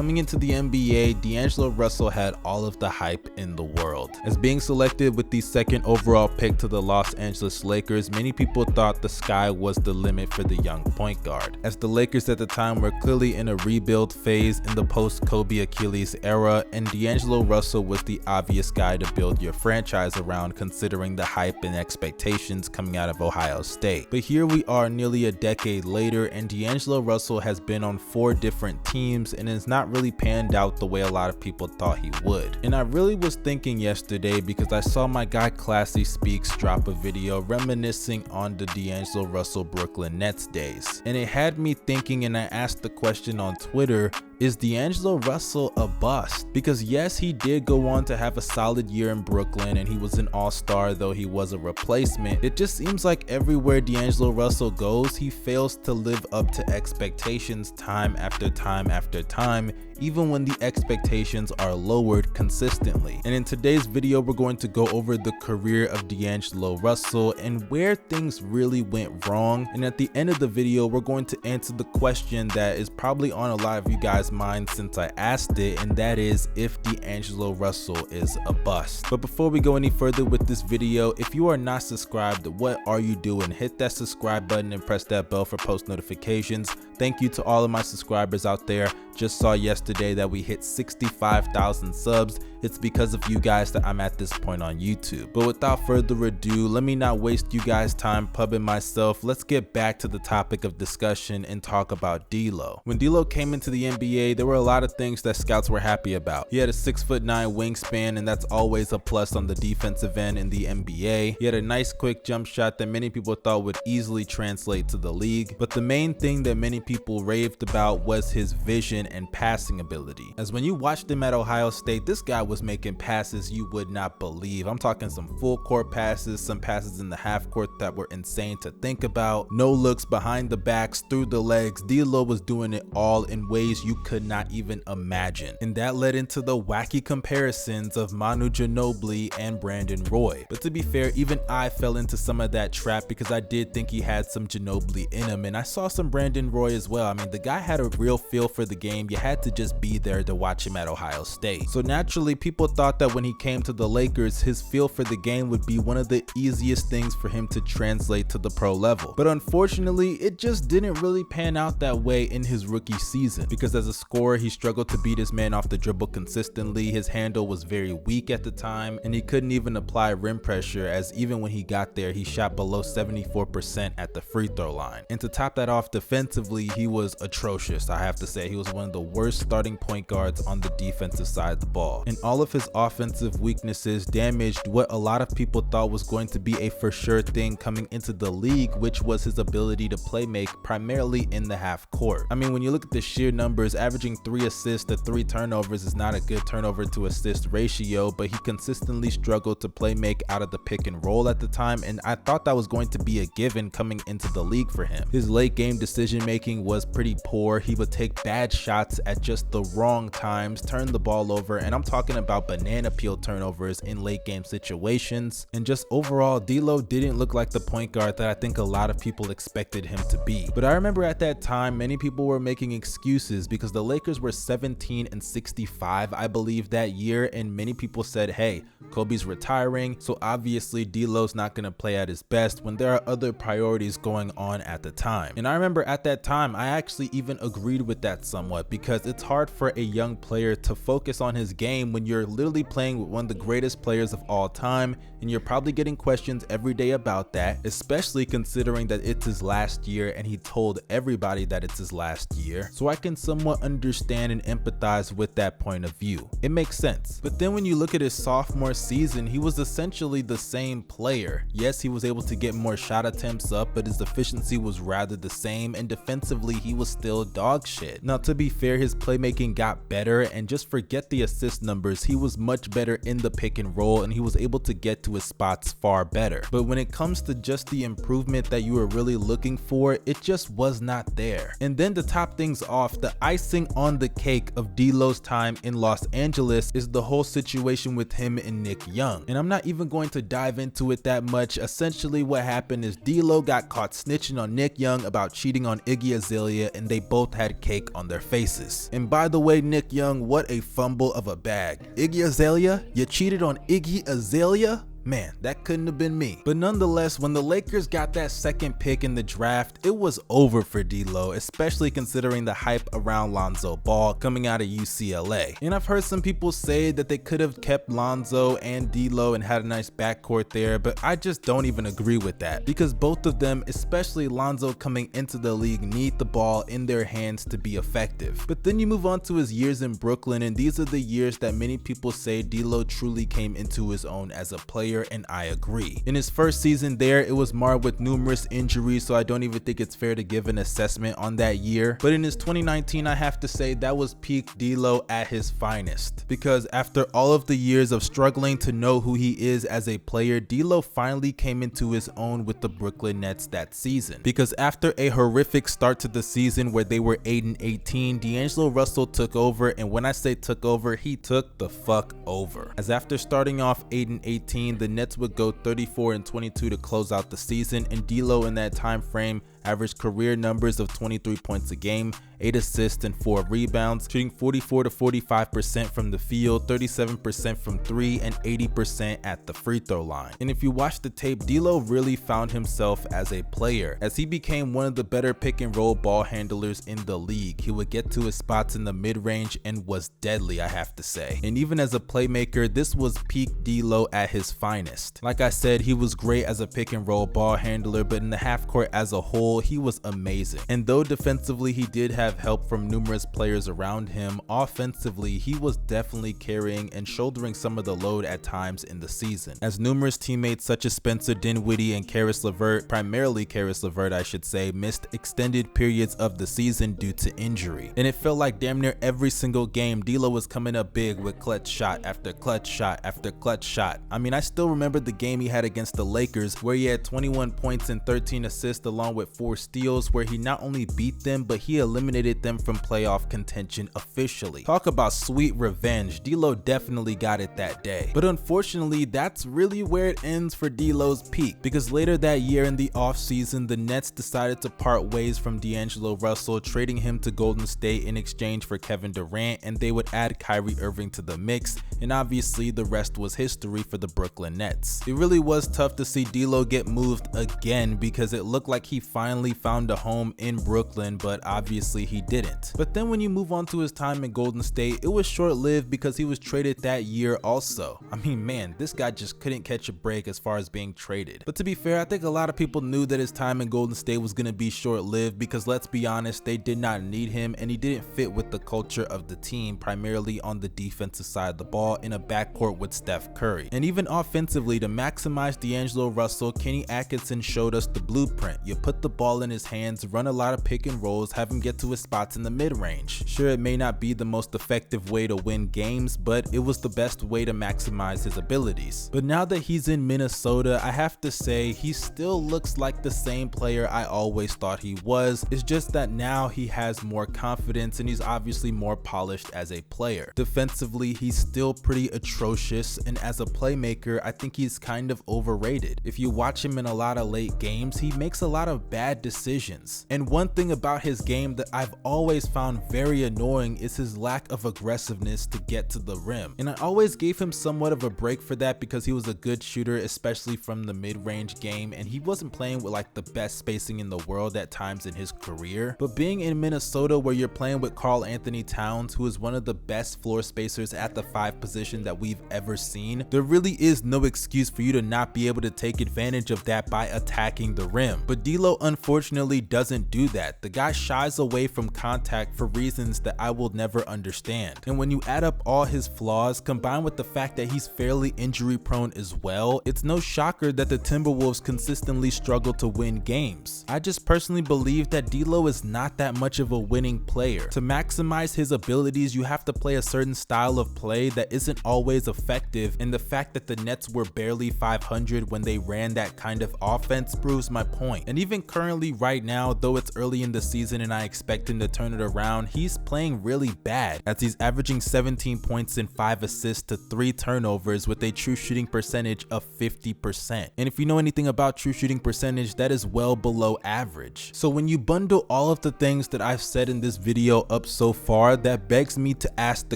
Coming into the NBA, D'Angelo Russell had all of the hype in the world. As being selected with the second overall pick to the Los Angeles Lakers, many people thought the sky was the limit for the young point guard, as the Lakers at the time were clearly in a rebuild phase in the post-Kobe Achilles era, and D'Angelo Russell was the obvious guy to build your franchise around considering the hype and expectations coming out of Ohio State. But here we are nearly a decade later, and D'Angelo Russell has been on 4 different teams and has not really panned out the way a lot of people thought he would. And I really was thinking yesterday, because I saw my guy Classy Speaks drop a video reminiscing on the D'Angelo Russell Brooklyn Nets days, and it had me thinking, and I asked the question on Twitter, is D'Angelo Russell a bust? Because yes, he did go on to have a solid year in Brooklyn and he was an all-star, though he was a replacement. It just seems like everywhere D'Angelo Russell goes, he fails to live up to expectations time after time after time, even when the expectations are lowered consistently. And in today's video, we're going to go over the career of D'Angelo Russell and where things really went wrong. And at the end of the video, we're going to answer the question that is probably on a lot of you guys' minds since I asked it, and that is if D'Angelo Russell is a bust. But before we go any further with this video, if you are not subscribed, what are you doing? Hit that subscribe button and press that bell for post notifications. Thank you to all of my subscribers out there. Just saw yesterday that we hit 65,000 subs. It's because of you guys that I'm at this point on YouTube. But without further ado, let me not waste you guys' time pubbing myself. Let's get back to the topic of discussion and talk about D'Lo. When D'Lo came into the NBA, there were a lot of things that scouts were happy about. He had a 6'9" wingspan, and that's always a plus on the defensive end in the NBA. He had a nice quick jump shot that many people thought would easily translate to the league. But the main thing that many people raved about was his vision and passing ability. As when you watched him at Ohio State, this guy was making passes you would not believe. I'm talking some full court passes, some passes in the half court that were insane to think about, no looks, behind the backs, through the legs. D'Lo was doing it all in ways you could not even imagine, and that led into the wacky comparisons of Manu Ginobili and Brandon Roy. But to be fair, even I fell into some of that trap, because I did think he had some Ginobili in him, and I saw some Brandon Roy as well. I mean, the guy had a real feel for the game. You had to just be there to watch him at Ohio State. So naturally, people thought that when he came to the Lakers, his feel for the game would be one of the easiest things for him to translate to the pro level. But unfortunately, it just didn't really pan out that way in his rookie season, because as a scorer, he struggled to beat his man off the dribble consistently. His handle was very weak at the time, and he couldn't even apply rim pressure, as even when he got there, he shot below 74% at the free throw line. And to top that off, defensively, he was atrocious. I have to say, he was one of the worst starting point guards on the defensive side of the ball. And all of his offensive weaknesses damaged what a lot of people thought was going to be a for sure thing coming into the league, which was his ability to play make primarily in the half court. I mean, when you look at the sheer numbers, averaging 3 assists to 3 turnovers is not a good turnover to assist ratio, but he consistently struggled to play make out of the pick and roll at the time, and I thought that was going to be a given coming into the league for him. His late game decision making was pretty poor. He would take bad shots at just the wrong times, turn the ball over, and I'm talking about banana peel turnovers in late game situations. And just overall, D'Lo didn't look like the point guard that I think a lot of people expected him to be. But I remember at that time, many people were making excuses because the Lakers were 17-65, I believe, that year, and many people said, hey, Kobe's retiring, so obviously D'Lo's not going to play at his best when there are other priorities going on at the time. And I remember at that time, I actually even agreed with that somewhat, because it's hard for a young player to focus on his game when you're literally playing with one of the greatest players of all time, and you're probably getting questions every day about that, especially considering that it's his last year and he told everybody that it's his last year. So I can somewhat understand and empathize with that point of view. It makes sense. But then when you look at his sophomore season, he was essentially the same player. Yes, he was able to get more shot attempts up, but his efficiency was rather the same, and defensively he was still dog shit. Now, to be fair, his playmaking got better, and just forget the assist numbers, he was much better in the pick and roll, and he was able to get to his spots far better. But when it comes to just the improvement that you were really looking for, it just was not there. And then to top things off, the icing on the cake of D'Lo's time in Los Angeles is the whole situation with him and Nick Young. And I'm not even going to dive into it that much. Essentially what happened is D'Lo got caught snitching on Nick Young about cheating on Iggy Azalea, and they both had cake on their faces. And by the way, Nick Young, what a fumble of a bag. Iggy Azalea? You cheated on Iggy Azalea? Man, that couldn't have been me. But nonetheless, when the Lakers got that second pick in the draft, it was over for D'Lo, especially considering the hype around Lonzo Ball coming out of UCLA. And I've heard some people say that they could have kept Lonzo and D'Lo and had a nice backcourt there, but I just don't even agree with that, because both of them, especially Lonzo coming into the league, need the ball in their hands to be effective. But then you move on to his years in Brooklyn, and these are the years that many people say D'Lo truly came into his own as a player, and I agree. In his first season there, it was marred with numerous injuries, so I don't even think it's fair to give an assessment on that year. But in his 2019, I have to say that was peak D'Lo at his finest, because after all of the years of struggling to know who he is as a player, D'Lo finally came into his own with the Brooklyn Nets that season. Because after a horrific start to the season where they were 8-18, D'Angelo Russell took over, and when I say took over, he took the fuck over. As after starting off 8-18, the Nets would go 34-22 to close out the season, and D'Lo in that time frame averaged career numbers of 23 points a game, 8 assists and 4 rebounds, shooting 44 to 45% from the field, 37% from 3, and 80% at the free throw line. And if you watch the tape, D'Lo really found himself as a player, as he became one of the better pick and roll ball handlers in the league. He would get to his spots in the mid-range and was deadly, I have to say. And even as a playmaker, this was peak D'Lo at his finest. Like I said, he was great as a pick and roll ball handler, but in the half court as a whole, he was amazing. And though defensively he did have help from numerous players around him, offensively he was definitely carrying and shouldering some of the load at times in the season, as numerous teammates such as Spencer Dinwiddie and Caris LeVert, primarily Caris LeVert I should say, missed extended periods of the season due to injury. And it felt like damn near every single game D'Lo was coming up big with clutch shot after clutch shot after clutch shot. I mean, I still remember the game he had against the Lakers where he had 21 points and 13 assists along with 4 steals, where he not only beat them, but he eliminated them from playoff contention officially. Talk about sweet revenge. D'Lo definitely got it that day. But unfortunately, that's really where it ends for D'Lo's peak, because later that year in the offseason, the Nets decided to part ways from D'Angelo Russell, trading him to Golden State in exchange for Kevin Durant, and they would add Kyrie Irving to the mix, and obviously the rest was history for the Brooklyn Nets. It really was tough to see D'Lo get moved again, because it looked like he finally found a home in Brooklyn, but obviously he didn't. But then when you move on to his time in Golden State, it was short-lived because he was traded that year also. I mean, man, this guy just couldn't catch a break as far as being traded. But to be fair, I think a lot of people knew that his time in Golden State was going to be short-lived, because let's be honest, they did not need him, and he didn't fit with the culture of the team, primarily on the defensive side of the ball in a backcourt with Steph Curry. And even offensively, to maximize D'Angelo Russell, Kenny Atkinson showed us the blueprint. You put the ball in his hands, run a lot of pick and rolls, have him get to his spots in the mid-range. Sure, it may not be the most effective way to win games, but it was the best way to maximize his abilities. But now that he's in Minnesota, I have to say he still looks like the same player I always thought he was. It's just that now he has more confidence and he's obviously more polished as a player. Defensively, he's still pretty atrocious, and as a playmaker, I think he's kind of overrated. If you watch him in a lot of late games, he makes a lot of bad decisions. And one thing about his game that I've always found very annoying is his lack of aggressiveness to get to the rim. And I always gave him somewhat of a break for that because he was a good shooter, especially from the mid-range game, and he wasn't playing with like the best spacing in the world at times in his career. But being in Minnesota, where you're playing with Karl Anthony Towns, who is one of the best floor spacers at the 5 position that we've ever seen, there really is no excuse for you to not be able to take advantage of that by attacking the rim. But D'Lo unfortunately doesn't do that. The guy shies away from contact for reasons that I will never understand. And when you add up all his flaws, combined with the fact that he's fairly injury prone as well, it's no shocker that the Timberwolves consistently struggle to win games. I just personally believe that D'Lo is not that much of a winning player. To maximize his abilities, you have to play a certain style of play that isn't always effective, and the fact that the Nets were barely 500 when they ran that kind of offense proves my point. And even currently, currently right now, though it's early in the season and I expect him to turn it around, he's playing really bad, as he's averaging 17 points and 5 assists to 3 turnovers with a true shooting percentage of 50%. And if you know anything about true shooting percentage, that is well below average. So when you bundle all of the things that I've said in this video up so far, that begs me to ask the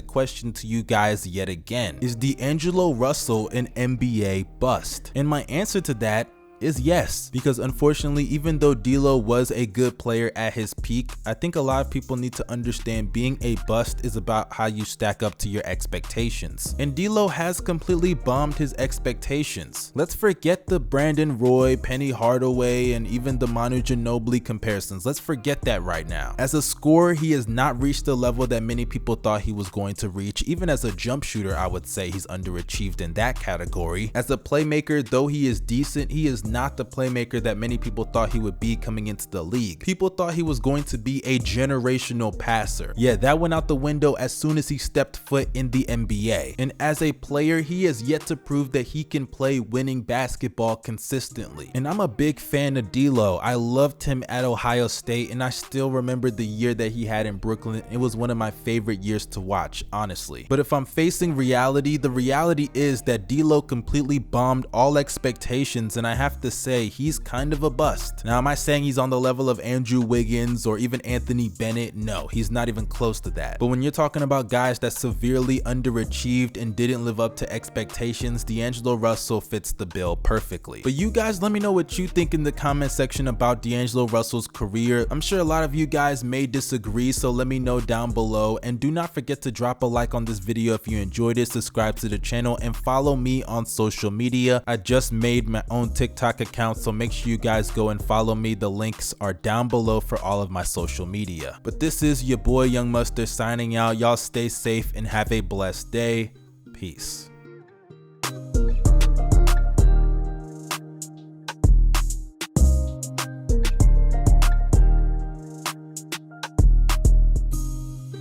question to you guys yet again: is D'Angelo Russell an NBA bust? And my answer to that is yes, because unfortunately, even though D'Lo was a good player at his peak, I think a lot of people need to understand being a bust is about how you stack up to your expectations. And D'Lo has completely bombed his expectations. Let's forget the Brandon Roy, Penny Hardaway, and even the Manu Ginobili comparisons. Let's forget that right now. As a scorer, he has not reached the level that many people thought he was going to reach. Even as a jump shooter, I would say he's underachieved in that category. As a playmaker, though he is decent, he is not the playmaker that many people thought he would be coming into the league. People thought he was going to be a generational passer. Yeah, that went out the window as soon as he stepped foot in the NBA. And as a player, he has yet to prove that he can play winning basketball consistently. And I'm a big fan of D'Lo. I loved him at Ohio State, and I still remember the year that he had in Brooklyn. It was one of my favorite years to watch, honestly. But if I'm facing reality, the reality is that D'Lo completely bombed all expectations, and I have to say he's kind of a bust. Now, am I saying he's on the level of Andrew Wiggins or even Anthony Bennett? No, he's not even close to that. But when you're talking about guys that severely underachieved and didn't live up to expectations, D'Angelo Russell fits the bill perfectly. But you guys, let me know what you think in the comment section about D'Angelo Russell's career. I'm sure a lot of you guys may disagree, so let me know down below. And do not forget to drop a like on this video if you enjoyed it, subscribe to the channel, and follow me on social media. I just made my own TikTok account, so make sure you guys go and follow me. The links are down below for all of my social media. But this is your boy Young Mustard signing out. Y'all stay safe and have a blessed day. Peace.